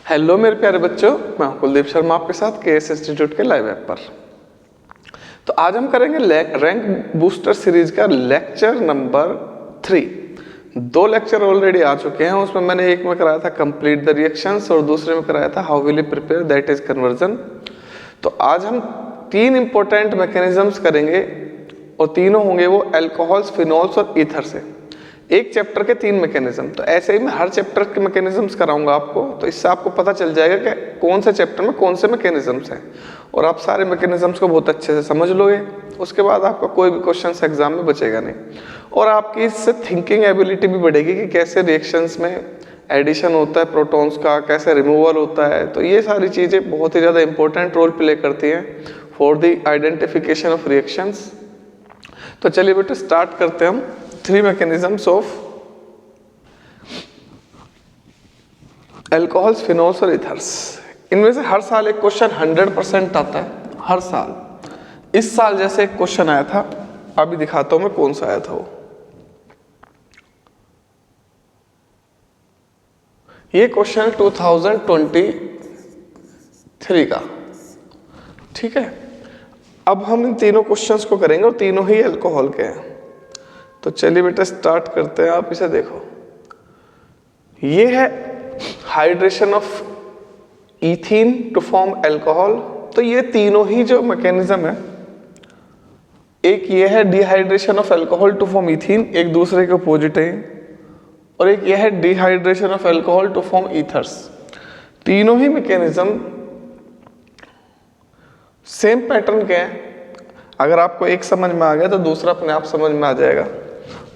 Hello मेरे प्यारे बच्चों, मैं हूं कुलदीप शर्मा आपके साथ केएस इंस्टीट्यूट के लाइव ऐप पर। तो आज हम करेंगे रैंक बूस्टर सीरीज का लेक्चर नंबर 3। 2 लेक्चर ऑलरेडी आ चुके हैं। उसमें मैंने एक में कराया था कंप्लीट द रिएक्शंस और दूसरे में कराया था how will you prepare that is conversion. तो आज हम 3 इंपॉर्टेंट मैकेनिज्म्स करेंगे और तीनों होंगे वो अल्कोहल्स, फिनोल्स और ईथर से। एक चैप्टर के 3 मैकेनिज्म। तो ऐसे ही मैं हर चैप्टर के मैकेनिज्म्स कराऊंगा आपको, तो इससे आपको पता चल जाएगा कि कौन से चैप्टर में कौन से मैकेनिज्म्स हैं और आप सारे मैकेनिज्म्स को बहुत अच्छे से समझ लोगे। उसके बाद आपका कोई भी क्वेश्चन एग्जाम में बचेगा नहीं और आपकी इससे थिंकिंग एबिलिटी भी बढ़ेगी कि कैसे रिएक्शंस में एडिशन होता है प्रोटॉन्स का, कैसे रिमूवल होता है। तो ये सारी चीज़ें बहुत ही ज़्यादा इंपॉर्टेंट रोल प्ले करती हैं for the identification of reactions. तो चलिए बेटा स्टार्ट करते हैं हम 3 mechanisms of alcohols, phenols और ethers। इनमें से हर साल एक क्वेश्चन 100% आता है, हर साल। इस साल जैसे एक क्वेश्चन आया था, अभी दिखाता हूं मैं कौन सा आया था वो। ये क्वेश्चन है 2023 का, ठीक है। अब हम इन तीनों क्वेश्चंस को करेंगे और तीनों ही अल्कोहल के हैं। तो चलिए बेटा स्टार्ट करते हैं। आप इसे देखो, ये है hydration of ethene to form alcohol. तो ये तीनों ही जो मैकेनिज्म है, एक ये है dehydration of alcohol to form ethene, एक दूसरे के अपोजिट है, और एक ये है dehydration of alcohol to form ethers. तीनों ही मैकेनिज्म सेम पैटर्न के हैं। अगर आपको एक समझ में आ गया तो दूसरा अपने आप समझ में आ जाएगा।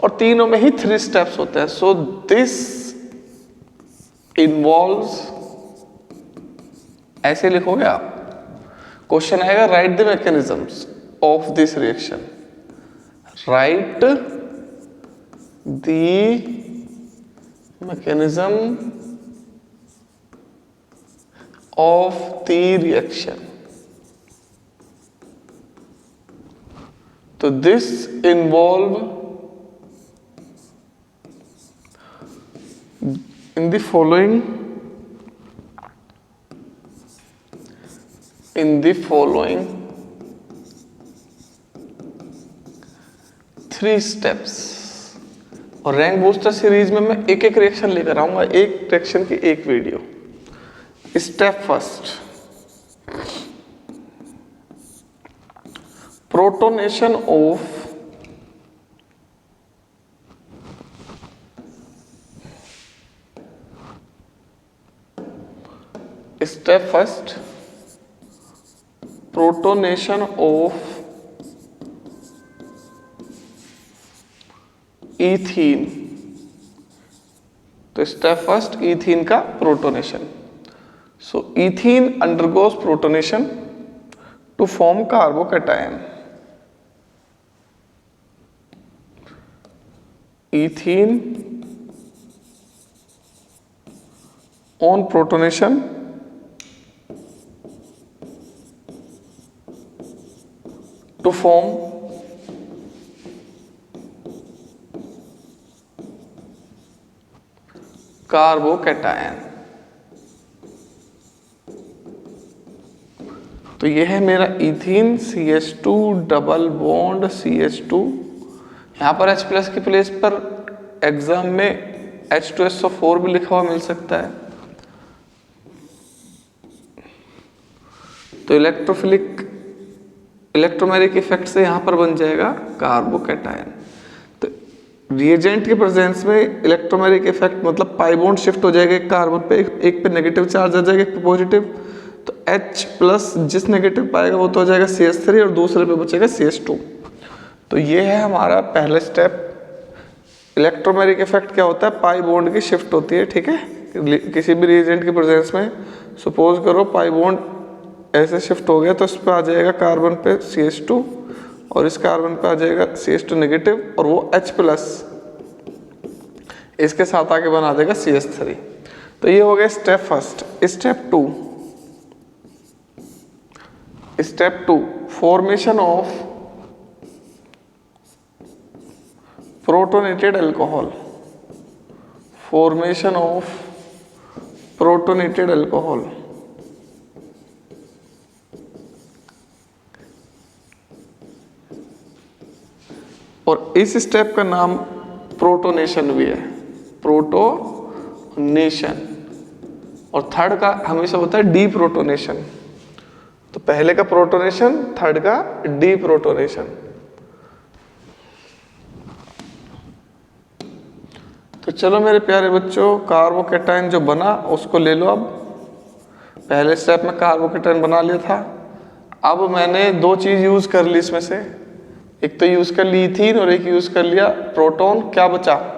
और तीनों में ही 3 स्टेप्स होते हैं। सो दिस इन्वॉल्व्स, ऐसे लिखोगे आप, क्वेश्चन आएगा write the mechanisms of this reaction, write the mechanism of the reaction. तो this involve in the following 3 steps। और रैंक बूस्टर सीरीज में मैं एक एक रिएक्शन लेकर आऊंगा, एक रिएक्शन की एक video. Step first, protonation of Step first, protonation of ethene। तो स्टेप फर्स्ट ईथीन का protonation. So ethene undergoes protonation to form carbocation. Ethene on protonation to form carbocation. तो यह है मेरा ethene CH2 double bond CH2। यहां पर H+ की place पर एग्जाम में H2SO4 भी लिखा हुआ मिल सकता है। तो इलेक्ट्रोमेरिक इफेक्ट से यहां पर बन जाएगा कार्बोकैटायन। तो रिएजेंट के प्रेजेंस में इलेक्ट्रोमेरिक इफेक्ट मतलब पाई बॉन्ड शिफ्ट हो जाएगा, एक कार्बन पे एक पे नेगेटिव चार्ज आ जाएगा, एक पे पॉजिटिव। तो H+ जिस नेगेटिव पाएगा वो तो हो जाएगा CH3 और दूसरे पे बचेगा CH2। तो ये है हमारा पहला स्टेप। इलेक्ट्रोमेरिक इफेक्ट क्या होता है, पाई बॉन्ड की शिफ्ट होती है, ठीक है। किसी भी रिएजेंट के प्रेजेंस में सपोज करो पाई बॉन्ड ऐसे शिफ्ट हो गया, तो इस पे आ जाएगा कार्बन पे CH2 और इस कार्बन पे आ जाएगा CH2 नेगेटिव और वो H+ इसके साथ आके बना देगा CH3। तो ये हो गया step first. Step two formation of protonated alcohol. Formation of protonated alcohol. और इस स्टेप का नाम प्रोटोनेशन भी है, प्रोटोनेशन। और थर्ड का हमेशा होता है डीप्रोटोनेशन। तो पहले का प्रोटोनेशन, थर्ड का डीप्रोटोनेशन। तो चलो मेरे प्यारे बच्चों, कार्बोकेटाइन जो बना उसको ले लो। अब पहले स्टेप में कार्बोकेटाइन बना लिया था। अब मैंने दो चीज यूज कर ली इसमें से, एक तो यूज कर ली इथीन और एक यूज कर लिया प्रोटोन। क्या बचा?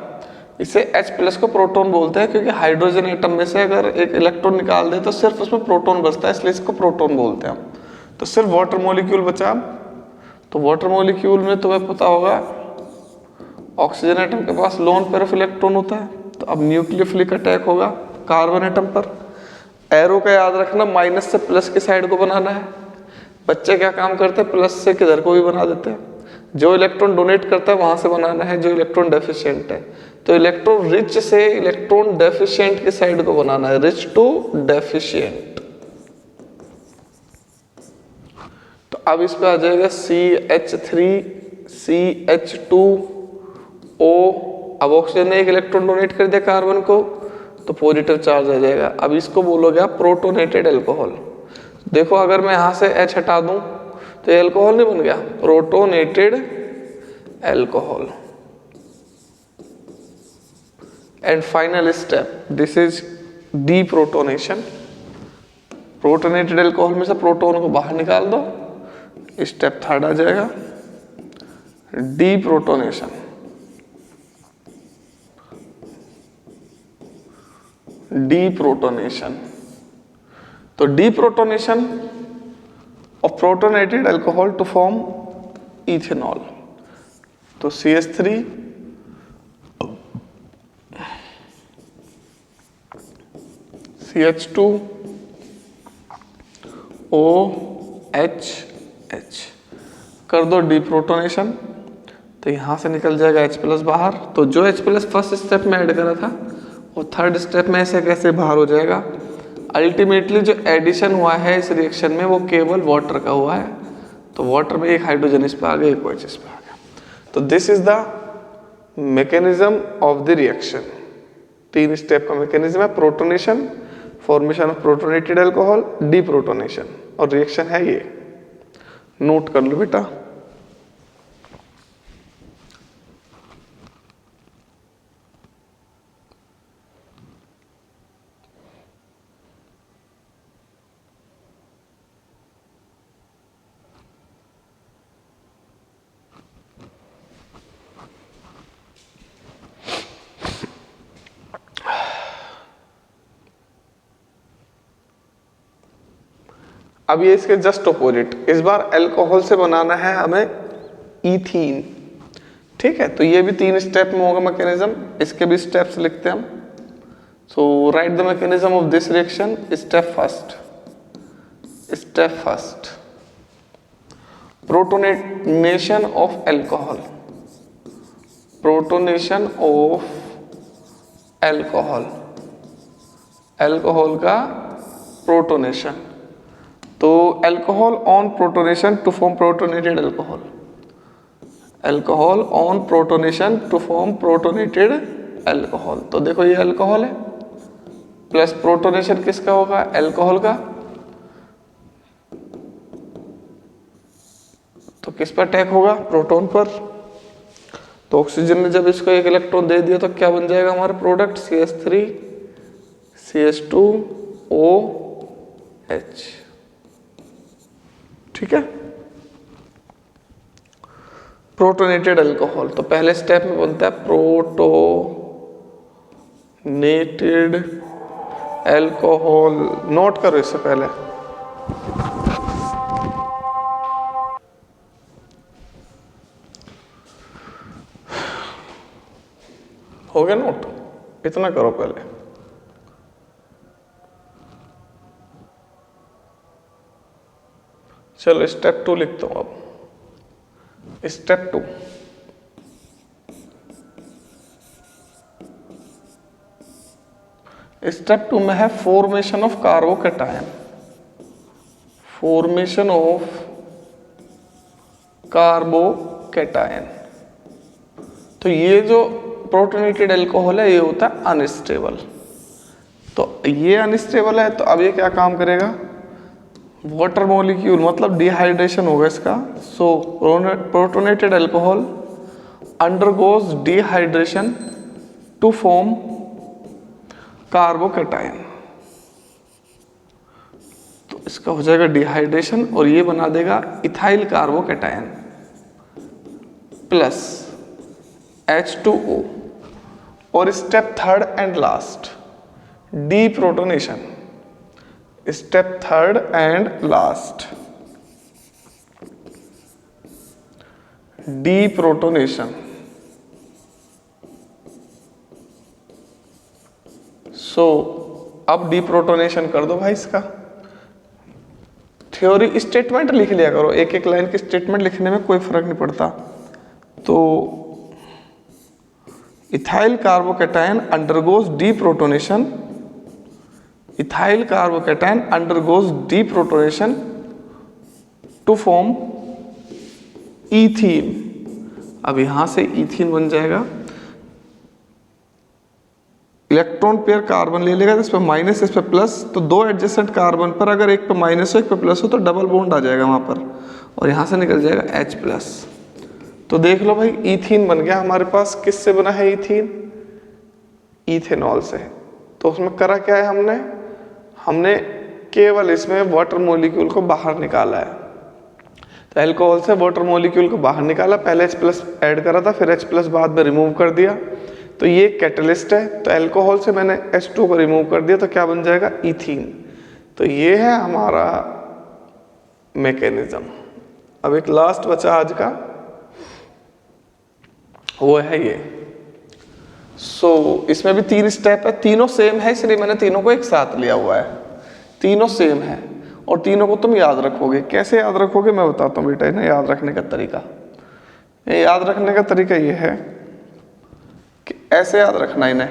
इसे H+ को प्रोटोन बोलते हैं, क्योंकि हाइड्रोजन एटम में से अगर एक इलेक्ट्रॉन निकाल दे तो सिर्फ उसमें प्रोटोन बचता है, इसलिए इसको प्रोटोन बोलते हैं हम। तो सिर्फ वाटर मॉलिक्यूल बचा। तो वाटर मॉलिक्यूल में तुम्हें पता होगा ऑक्सीजन एटम के पास लोन पेयर ऑफ इलेक्ट्रॉन होता है। तो अब न्यूक्लियोफिलिक अटैक होगा कार्बन एटम पर। एरो का याद रखना, माइनस से प्लस की साइड को बनाना है। बच्चे क्या काम करते हैं, प्लस से किधर को भी बना देते हैं। जो इलेक्ट्रॉन डोनेट करता है वहां से बनाना है, जो इलेक्ट्रॉन डेफिशिएंट है। तो इलेक्ट्रॉन रिच से इलेक्ट्रॉन डेफिशिएंट की साइड को बनाना है, रिच टू डेफिशिएंट। तो अब इस पे आ जाएगा CH3CH2O। अब ऑक्सीजन ने एक इलेक्ट्रॉन डोनेट कर दिया कार्बन को, तो पॉजिटिव चार्ज आ जाएगा। अब इसको बोलोगे आप प्रोटोनेटेड अल्कोहल। देखो अगर मैं यहां से H हटा दूं तो ये अल्कोहल नहीं बन गया, protonated alcohol. And final step, this is deprotonation. Protonated alcohol में से प्रोटोन को बाहर निकाल दो, स्टेप थर्ड आ जाएगा डीप्रोटोनेशन। डीप्रोटोनेशन, तो deprotonation of protonated alcohol to form ethanol. तो CH3 CH2 OH कर दो डीप्रोटोनेशन, तो यहां से निकल जाएगा H+ बाहर। तो जो H+ फर्स्ट स्टेप में ऐड करा था और थर्ड स्टेप में ऐसे कैसे बाहर हो जाएगा। अल्टीमेटली जो एडिशन हुआ है इस रिएक्शन में वो केवल वाटर का हुआ है। तो वाटर में एक हाइड्रोजन इस पे आ गया, एक OH इस पे आ गया। तो this is the mechanism of the reaction. 3 step का मैकेनिज्म है, protonation, formation of protonated alcohol, deprotonation, और रिएक्शन है ये। नोट कर लो बेटा। अब ये इसके जस्ट ऑपोजिट, इस बार अल्कोहल से बनाना है हमें इथीन। ठीक है, तो ये भी 3 स्टेप में होगा मैकेनिज्म। इसके भी स्टेप्स लिखते हैं हम। So write the mechanism of this reaction. Step first, protonation of alcohol. Protonation of alcohol, alcohol का प्रोटोनेशन। तो alcohol on protonation to form protonated alcohol. Alcohol on protonation to form protonated alcohol. तो देखो ये alcohol है, plus protonation किसका होगा, alcohol का। तो किस पर अटैक होगा, प्रोटॉन पर। तो ऑक्सीजन ने जब इसको एक इलेक्ट्रॉन दे दिया तो क्या बन जाएगा हमारा प्रोडक्ट, CH3 CH2OH। ठीक है, प्रोटोनेटेड अल्कोहल। तो पहले स्टेप में बनता है प्रोटोनेटेड अल्कोहल। नोट करो इससे पहले। हो गया नोट, इतना करो पहले। चलो स्टेप 2 लिखता हूं अब। स्टेप 2, स्टेप 2 में है formation of carbocation, formation of carbocation. तो ये जो प्रोटोनेटेड अल्कोहल है ये होता है अनस्टेबल। तो ये अनस्टेबल है, तो अब ये क्या काम करेगा, वाटर मॉलिक्यूल मतलब डिहाइड्रेशन होगा इसका। So protonated alcohol undergoes dehydration to form carbocation. तो इसका हो जाएगा डिहाइड्रेशन और ये बना देगा इथाइल कार्बोकैटायन प्लस H2O। और step third and last deprotonation, step third and last deprotonation. So अब डीप्रोटोनेशन कर दो भाई इसका। थ्योरी स्टेटमेंट लिख लिया करो, एक एक लाइन की स्टेटमेंट लिखने में कोई फर्क नहीं पड़ता। तो ethyl carbocation undergoes deprotonation, ethyl carbocation undergoes deprotonation to form ethene. अब यहां से ईथीन बन जाएगा, इलेक्ट्रॉन पेयर कार्बन ले लेगा, तो इस पर माइनस इस पर प्लस, तो दो एडजेसेंट कार्बन पर अगर एक पे माइनस हो एक पे प्लस हो तो डबल बॉन्ड आ जाएगा वहां पर, और यहां से निकल जाएगा H प्लस। तो देख लो भाई ईथीन बन गया हमारे पास। किससे बना है ईथीन, इथेनॉल से। तो उसमें करा क्या है, हमने केवल इसमें वाटर मॉलिक्यूल को बाहर निकाला है। तो अल्कोहल से वाटर मॉलिक्यूल को बाहर निकाला, पहले H प्लस ऐड करा था, फिर H प्लस बाद में रिमूव कर दिया। तो ये कैटलिस्ट है, तो अल्कोहल से मैंने H2 को रिमूव कर दिया, तो क्या बन जाएगा ईथीन। तो ये है हमारा मैकेनिज्म। अब एक लास्ट बचा आज का, वो है ये। इसमें भी 3 स्टेप है, तीनों सेम है, इसलिए मैंने तीनों को एक साथ लिया हुआ है। तीनों सेम है और तीनों को तुम याद रखोगे। कैसे याद रखोगे मैं बताता हूँ बेटा, इन्हें याद रखने का तरीका। ये याद रखने का तरीका ये है कि ऐसे याद रखना इन्हें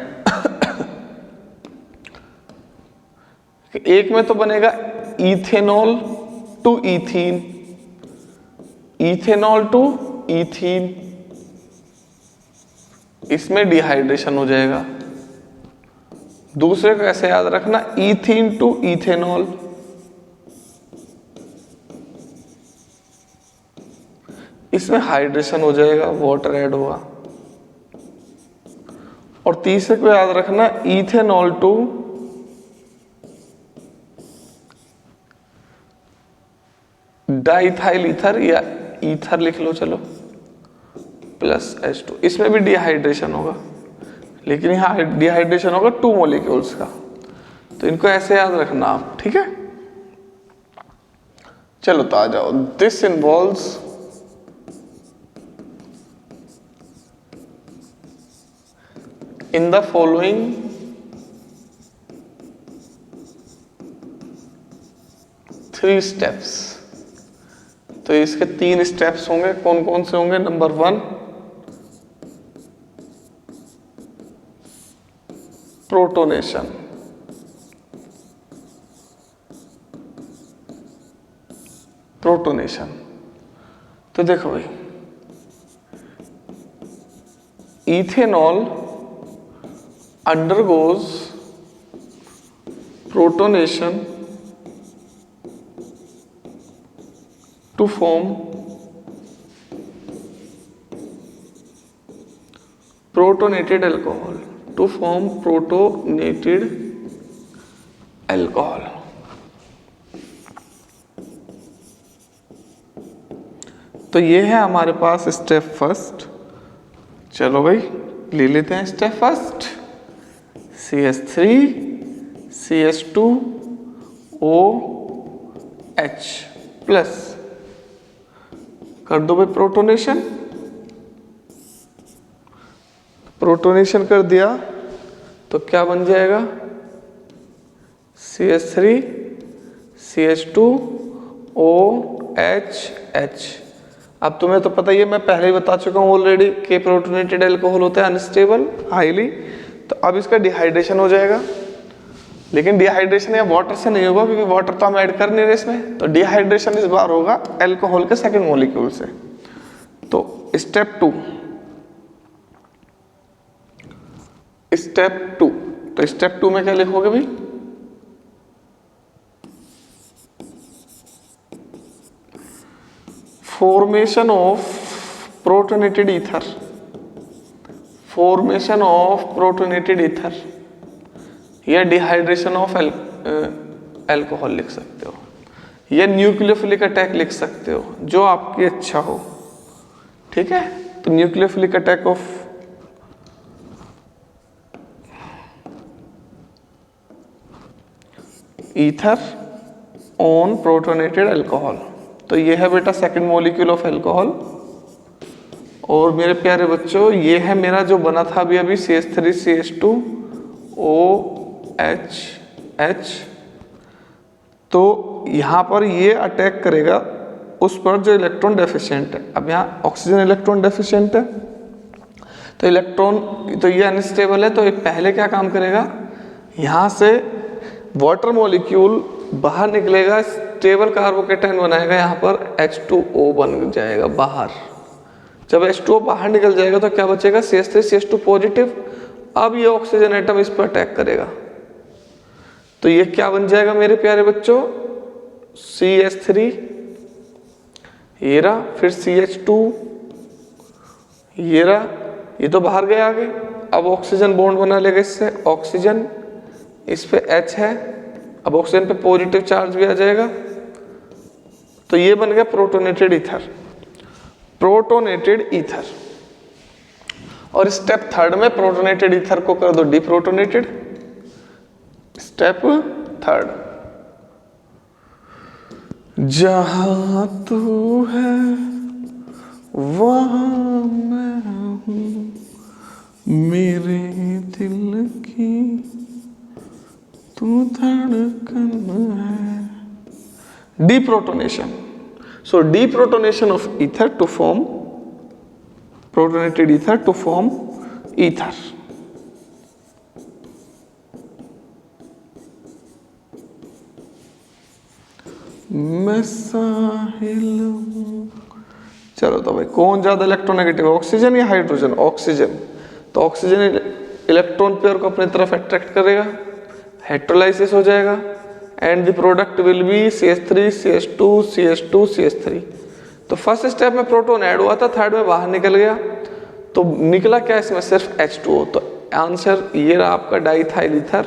कि एक में तो बनेगा ethanol to ethene, ethanol to ethene, इसमें डिहाइड्रेशन हो जाएगा। दूसरे को ऐसे याद रखना, ईथीन टू इथेनॉल, इसमें हाइड्रेशन हो जाएगा, वाटर ऐड होगा। और तीसरे को याद रखना, इथेनॉल टू डाइथाइल ईथर, या ईथर लिख लो चलो, प्लस H2, इसमें भी डिहाइड्रेशन होगा, लेकिन यहाँ डिहाइड्रेशन होगा 2 मॉलिक्यूल्स का। तो इनको ऐसे याद रखना आप, ठीक है। चलो तो आ जाओ। This involves in the following three steps. तो इसके 3 स्टेप्स होंगे, कौन कौन से होंगे। Number 1 protonation, protonation. तो देखो भाई, ethanol undergoes protonation to form protonated alcohol, to form protonated alcohol. तो ये है हमारे पास स्टेप फर्स्ट। चलो भाई ले लेते हैं step first. CH3 CH2 OH plus कर दो भाई प्रोटोनेशन। प्रोटोनेशन कर दिया तो क्या बन जाएगा, CH3 CH2 OH H। अब तुम्हें तो पता ही है, मैं पहले ही बता चुका हूँ ऑलरेडी कि प्रोटोनेटेड अल्कोहल होता है अनस्टेबल हाईली। तो अब इसका डिहाइड्रेशन हो जाएगा, लेकिन डिहाइड्रेशन या वाटर से नहीं होगा क्योंकि वाटर तो हम ऐड कर नहीं रहे इसमें। तो डिहाइड्रेशन इस बार होगा अल्कोहल के सेकंड मॉलिक्यूल से। तो स्टेप टू, तो स्टेप टू में क्या लिखोगे भाई? Formation of protonated ether, formation of protonated ether या डिहाइड्रेशन ऑफ अल्कोहल लिख सकते हो, या न्यूक्लियोफिलिक अटैक लिख सकते हो, जो आपकी अच्छा हो। ठीक है, तो nucleophilic attack of ether on protonated alcohol. तो ये है बेटा सेकंड मॉलिक्यूल ऑफ अल्कोहल। और मेरे प्यारे बच्चों ये है मेरा जो बना था अभी CH3CH2OH। तो यहाँ पर ये अटैक करेगा उस पर जो इलेक्ट्रॉन डेफिशिएंट है। अब यहाँ ऑक्सीजन इलेक्ट्रॉन डेफिशिएंट है, तो इलेक्ट्रॉन तो ये अनस्टेबल है, तो ये पहले क्या काम करेगा, यहाँ से वाटर मॉलिक्यूल बाहर निकलेगा, स्टेबल कार्बोकेटायन बनाएगा, यहाँ पर H2O बन जाएगा बाहर। जब H2O बाहर निकल जाएगा तो क्या बचेगा, CH3CH2 पॉजिटिव। अब ये ऑक्सीजन एटम इस पर अटैक करेगा, तो ये क्या बन जाएगा मेरे प्यारे बच्चों, CH3, ये रहा, फिर CH2, ये रहा, ये तो बाहर गया आगे। अब ऑक्सीजन बॉन्ड बना लेगा इससे, ऑक्सीजन, इस पे H है, अब ऑक्सीजन पे पॉजिटिव चार्ज भी आ जाएगा, तो ये बन गया प्रोटोनेटेड ईथर, प्रोटोनेटेड ईथर। और स्टेप थर्ड में प्रोटोनेटेड ईथर को कर दो डिप्रोटोनेटेड। स्टेप थर्ड, जहां तू है वहां मैं हूं, मेरे दिल की तू धड़कन है। डिप्रोटोनेशन। So deprotonation of ether to form protonated ether to form ether. मैं साहिल हूं। चलो तो भाई कौन ज्यादा इलेक्ट्रोनेगेटिव है, ऑक्सीजन या हाइड्रोजन? ऑक्सीजन। तो ऑक्सीजन इलेक्ट्रॉन पेयर को अपनी तरफ अट्रैक्ट करेगा, हाइड्रोलाइसिस हो जाएगा, and the product will be CH3 CH2 CH2 CH3। तो फर्स्ट स्टेप में प्रोटॉन ऐड हुआ था, थर्ड में बाहर निकल गया, तो निकला क्या इसमें, सिर्फ H2O। तो आंसर ये रहा आपका डाइथाइल ईथर।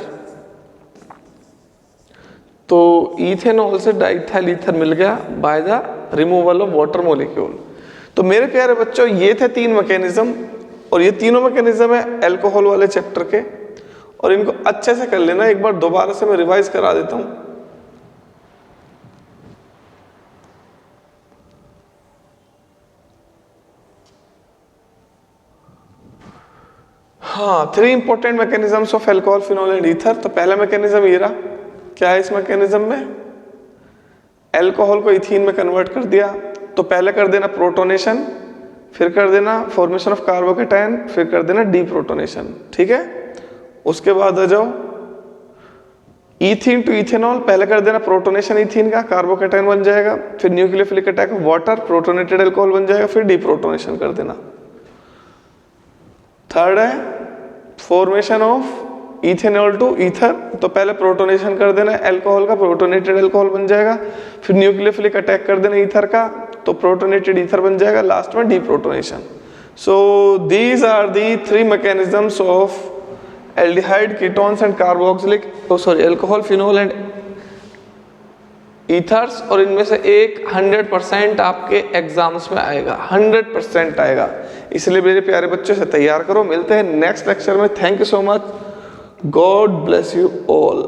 तो इथेनॉल से डाइथाइल ईथर मिल गया by the removal of water molecule. तो मेरे प्यारे बच्चों ये थे तीन मैकेनिज्म, और ये तीनों मैकेनिज्म है अल्कोहल वाले चैप्टर के, और इनको अच्छे से कर लेना। एक बार दोबारा से मैं रिवाइज करा देता हूं। हाँ, three important mechanisms of alcohol, phenol and ether. तो पहला मैकेनिज्म ये रहा, क्या है इस मैकेनिज्म में, अल्कोहल को इथीन में कन्वर्ट कर दिया। तो पहले कर देना प्रोटोनेशन, फिर कर देना फॉर्मेशन ऑफ कार्बोकेटायन, फिर कर देना डीप्रोटोनेशन। ठीक है, उसके बाद आ जाओ इथीन टू इथेनॉल, पहले कर देना प्रोटोनेशन इथीन का, कार्बोकेटायन बन जाएगा, फिर nucleophilic attack of water, protonated alcohol बन जाएगा, फिर डीप्रोटोनेशन कर देना। थर्ड है formation of ethanol to ether, तो पहले प्रोटोनेशन कर देना अल्कोहल का, प्रोटोनेटेड अल्कोहल बन जाएगा, फिर न्यूक्लियोफिलिक अटैक कर देना ईथर का, तो प्रोटोनेटेड ईथर बन जाएगा, लास्ट में deprotonation. So these are the three mechanisms of aldehyde, ketones and carboxylic, alcohol, phenol and ethers. और इनमें से एक 100% आपके एग्जाम्स में आएगा, 100% आएगा, इसलिए मेरे प्यारे बच्चों से तैयार करो। मिलते हैं नेक्स्ट लेक्चर में। Thank you so much, God bless you all.